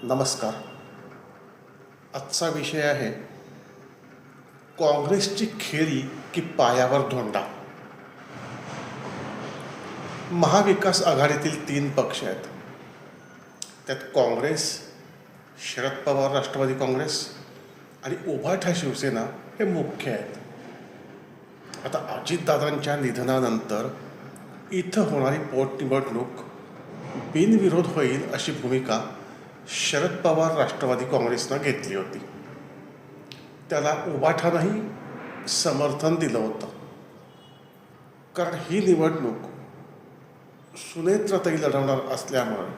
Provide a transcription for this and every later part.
नमस्कार. आजचा विषय आहे काँग्रेसची खेळी की पायावर धोंडा. महाविकास आघाडीतील 3 पक्ष आहेत. त्यात काँग्रेस, शरद पवार राष्ट्रवादी काँग्रेस आणि उभाठा शिवसेना हे मुख्य आहेत. आता अजितदादांच्या निधनानंतर इथं होणारी पोटनिवडणूक बिनविरोध होईल अशी भूमिका शरद पवार राष्ट्रवादी काँग्रेसनं घेतली होती. त्याला उभाठानंही समर्थन दिलं होतं, कारण ही निवडणूक सुनेत्रताई लढवणार असल्यामुळे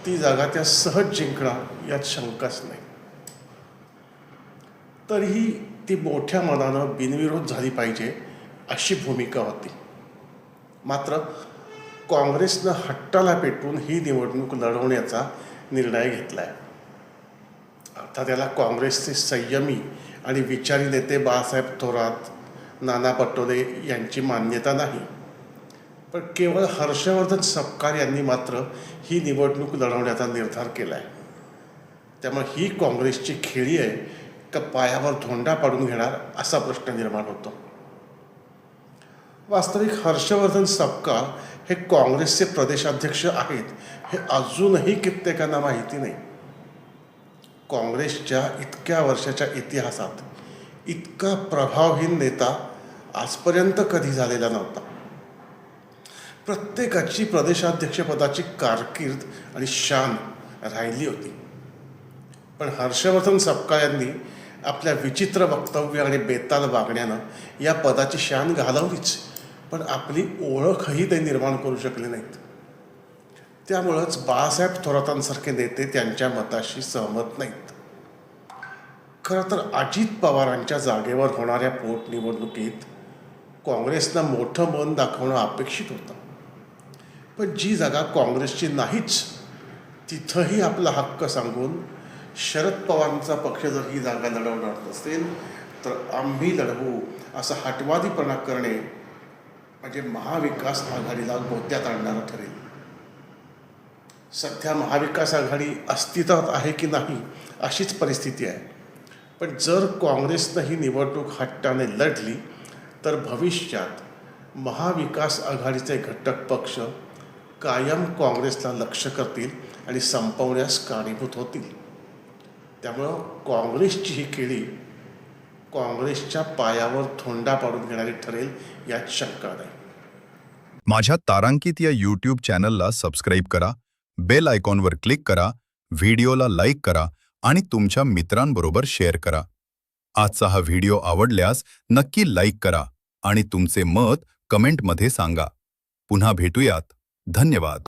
ती जागा त्या सहज जिंकणार यात शंकाच नाही. तरीही ती मोठ्या मनानं बिनविरोध झाली पाहिजे अशी भूमिका होती. मात्र काँग्रेसनं हट्टाला पेटून ही निवडणूक लढवण्याचा निर्णय घेतला आहे. अर्थात त्याला काँग्रेसचे संयमी आणि विचारी नेते बाळासाहेब थोरात, नाना पटोले यांची मान्यता नाही, पण केवळ हर्षवर्धन सपकाळ यांनी मात्र ही निवडणूक लढवण्याचा निर्धार केला आहे. त्यामुळे ही काँग्रेसची खेळी आहे का पायावर धोंडा पाडून घेणार असा प्रश्न निर्माण होतो. वास्तविक हर्षवर्धन सपकाळ हे काँग्रेसचे प्रदेशाध्यक्ष आहेत हे अजूनही कित्येकांना माहिती नाही. काँग्रेसच्या इतक्या वर्षाच्या इतिहासात इतका प्रभावहीन नेता आजपर्यंत कधी झालेला नव्हता. प्रत्येकाची प्रदेशाध्यक्षपदाची कारकीर्द आणि शान राहिली होती, पण हर्षवर्धन सपकाळ यांनी आपल्या विचित्र वक्तव्य आणि बेताल वागण्यानं या पदाची शान घालवलीच, पण आपली ओळखही ते निर्माण करू शकले नाहीत. त्यामुळंच बाळासाहेब थोरातांसारखे नेते त्यांच्या मताशी सहमत नाहीत. खरं तर अजित पवारांच्या जागेवर होणाऱ्या पोटनिवडणुकीत काँग्रेसनं मोठं मन दाखवणं अपेक्षित होतं, पण जी जागा काँग्रेसची नाहीच तिथंही आपला हक्क सांगून शरद पवारांचा पक्ष जर ही जागा लढवणार नसेल तर आम्ही लढवू असा हटवादीपणा करणे म्हणजे महाविकास आघाडीला गोत्यात आणणारं ठरेल. सध्या महाविकास आघाडी अस्तित्वात आहे की नाही अशीच परिस्थिती आहे, पण जर काँग्रेसनं ही निवडणूक हट्टाने लढली तर भविष्यात महाविकास आघाडीचे घटक पक्ष कायम काँग्रेसला लक्ष्य करतील आणि संपवण्यास कारणीभूत होतील. त्यामुळं काँग्रेसची ही खेळी काँग्रेसच्या पायावर धोंडा पाडून घेणारी ठरेल यात शंका नाही. माझ्या तारांकित या यूट्यूब चॅनलला सबस्क्राईब करा, बेल आयकॉनवर क्लिक करा, व्हिडिओला लाईक करा आणि तुमच्या मित्रांबरोबर शेअर करा. आजचा हा व्हिडिओ आवडल्यास नक्की लाईक करा आणि तुमचे मत कमेंटमध्ये सांगा. पुन्हा भेटूयात. धन्यवाद.